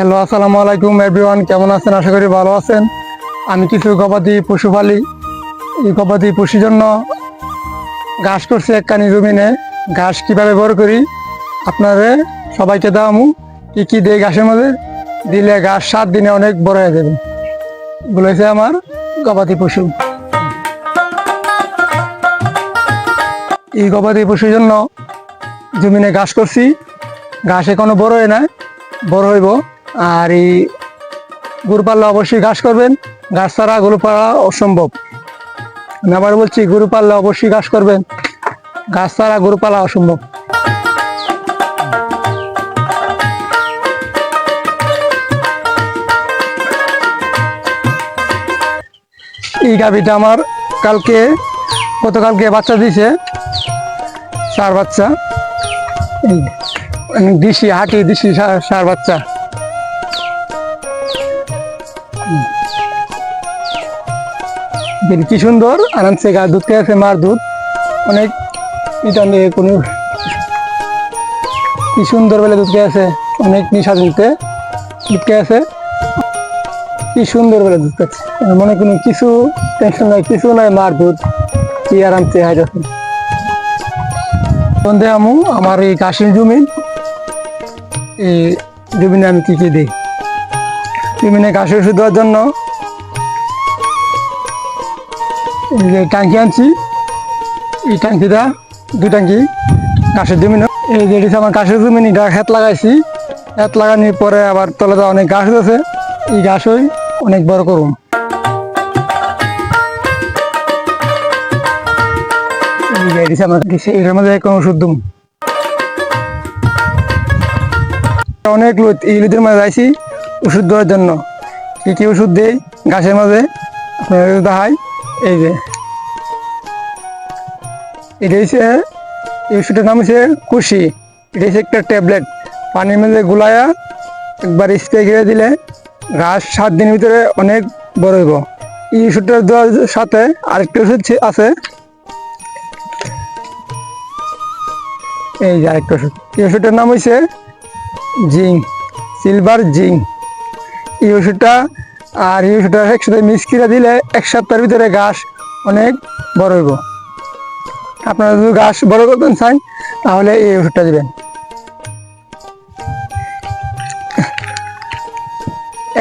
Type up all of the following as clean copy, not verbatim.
Hello, আসসালামু আলাইকুম everyone. কেমন আছেন? আশা করি ভালো আছেন। আমি কিছু গবাদি পশু পালি। এই গবাদি পশুর জন্য ঘাস করছি একখানি জমিনে। ঘাস কিভাবে বড় করি আপনারে সবাইকে দামু। কি কি দেই ঘাসের মধ্যে দিলে ঘাস 7 দিনে অনেক বড় হয়ে যাবে। এগুলো হচ্ছে আমার গবাদি পশু। এই গবাদি পশুর জন্য জমিনে ঘাস করছি। ঘাস এখনো বড় হয় না, বড় হইব। আর এই গরু পাললে অবশ্যই ঘাস করবেন, ঘাস ছাড়া গরু পালা অসম্ভব। আমি আবার বলছি, গরু পাললে অবশ্যই ঘাস করবেন, ঘাস ছাড়া গরু পালা অসম্ভব। এই গাভীটা আমার গতকালকে বাচ্চা দিছে, 4 বাচ্চা। দিশি হাঁটি দিশি 4 বাচ্চা। কি সুন্দর আরামসে গা দুধ খেয়েছে, মার দুধ অনেক। এটা নিয়ে কোনো কি সুন্দর বেলা দুধ খেয়েছে, অনেক নিশা দিতে দুধ খেয়েছে, কি সুন্দর বেলা দুধ খাচ্ছে। মনে কোনো কিছু টেনশন নাই, কিছু নাই, মার দুধ কি আরামসে হাইরাছে। বন্ধে আমু আমার এই ঘাসের জমি, এই জমিনে আমি কি কি দিই। জমিনে ঘাসের ওষুধ দেওয়ার জন্য এই যে ট্যাঙ্কি আনছি, এই ট্যাঙ্কিটা 2 ট্যাঙ্কি ঘাসের জমিন। এই যে এটা আমার ঘাসের জমিন, এটা হেত লাগাইছি। হেত লাগানোর পরে আবার তলে অনেক ঘাস আছে, এই ঘাসই অনেক বড় করুন। এটার মধ্যে কোনো ওষুধ দুম অনেক লোক এই লোদের মাঝে যাইছি ওষুধ দেওয়ার জন্য। কি কি ওষুধ দেয় ঘাসের মাঝে আপনার দেখাই। এই যে এটা হচ্ছে, এই ওষুধটার নাম হচ্ছে কুশি। এটা হচ্ছে একটা ট্যাবলেট, পানির মধ্যে গুলায়া একবার স্প্রে করে দিলে ঘাস 7 দিনের ভিতরে অনেক বড় হইব। এই ওষুধটা দেওয়ার সাথে আরেকটা ওষুধ আছে, এই যে আরেকটা ওষুধ। এই ওষুধটার নাম হচ্ছে জিঙ্ক, সিলভার জিঙ্ক। এই ওষুধটা আর এই ওষুধটা একসাথে মিক্স করে দিলে 1 সপ্তাহের ভিতরে ঘাস অনেক বড় হইব। আপনারা যদি ঘাস বড় করতেন চান তাহলে এই ওষুধটা দিবেন।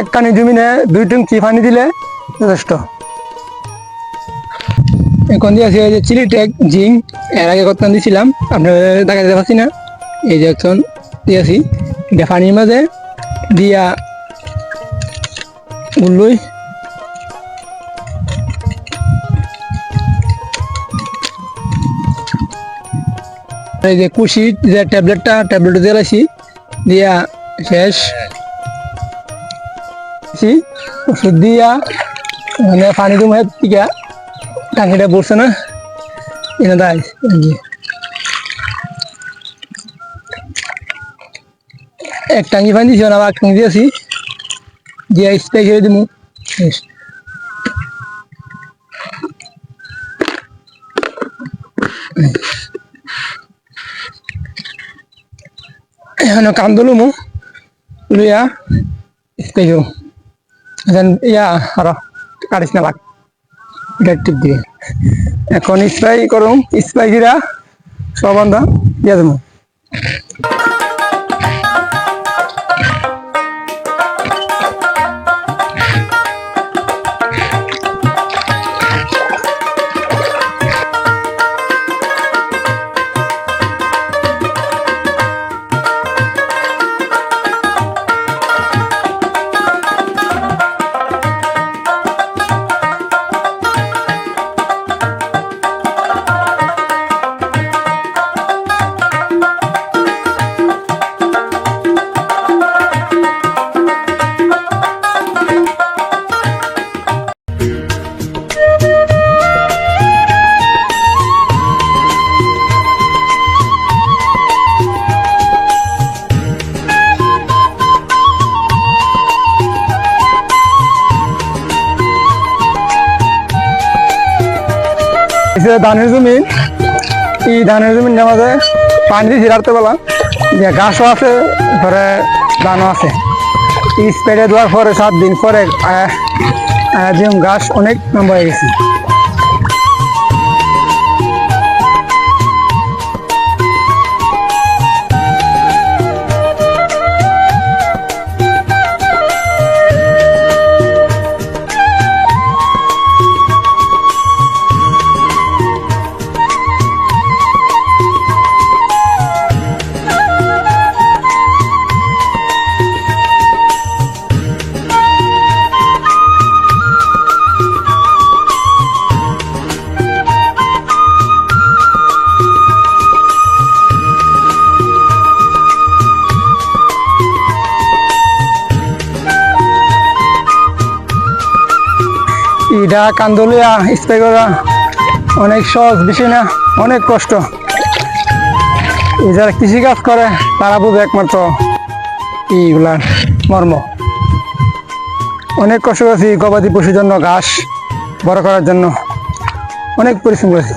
একখানি জমিনে 2 ট্যাঙ্কি পানি দিলে যথেষ্ট। এখন দিয়েছি এই যে চিলিটেক জিঙ্ক, এর আগে কত দিয়েছিলাম আপনারা দেখাতে পারছি না। এই যে এখন দিয়েছি, এটা পানির মাঝে দিয়া গুলোই এই যে কুশি যে ট্যাবলেটটা দিয়েছি, দিয়া শেষ ওষুধ দিয়া মানে পানি দুম টিকা টাঙ্কিটা পড়ছে না এনে দেয়। এক টাঙ্কি পানি দিয়েছি, আবার 1 টাঙ্কি দিয়েছি, দিয়ে স্প্রে করে দিব। এখন কান্দলুমু লইয়া স্প্রে করুম। ইয়া আর কাটিস না লাগ, এটা টিপ দিয়ে এখন স্প্রে করুম। স্প্রে গিরা সব বান্ধা দিয়ে দেবো। ধানের জমি, এই ধানের জমির মাঝে পানি দিয়েছি রাত্রেবেলা, যে ঘাসও আছে, ঘরে ধানও আছে। স্প্রে দেওয়ার পরে 7 দিন পরে যেমন ঘাস অনেক লম্বা হয়ে গেছে। এটা কান্দলিয়া স্প্রে করা অনেক সহজ বিষয় না, অনেক কষ্ট। যারা কৃষিকাজ করে তারা বুঝে একমাত্র এইগুলার মর্ম। অনেক কষ্ট করেছি গবাদি পশুর জন্য, ঘাস বড় করার জন্য অনেক পরিশ্রম করেছি।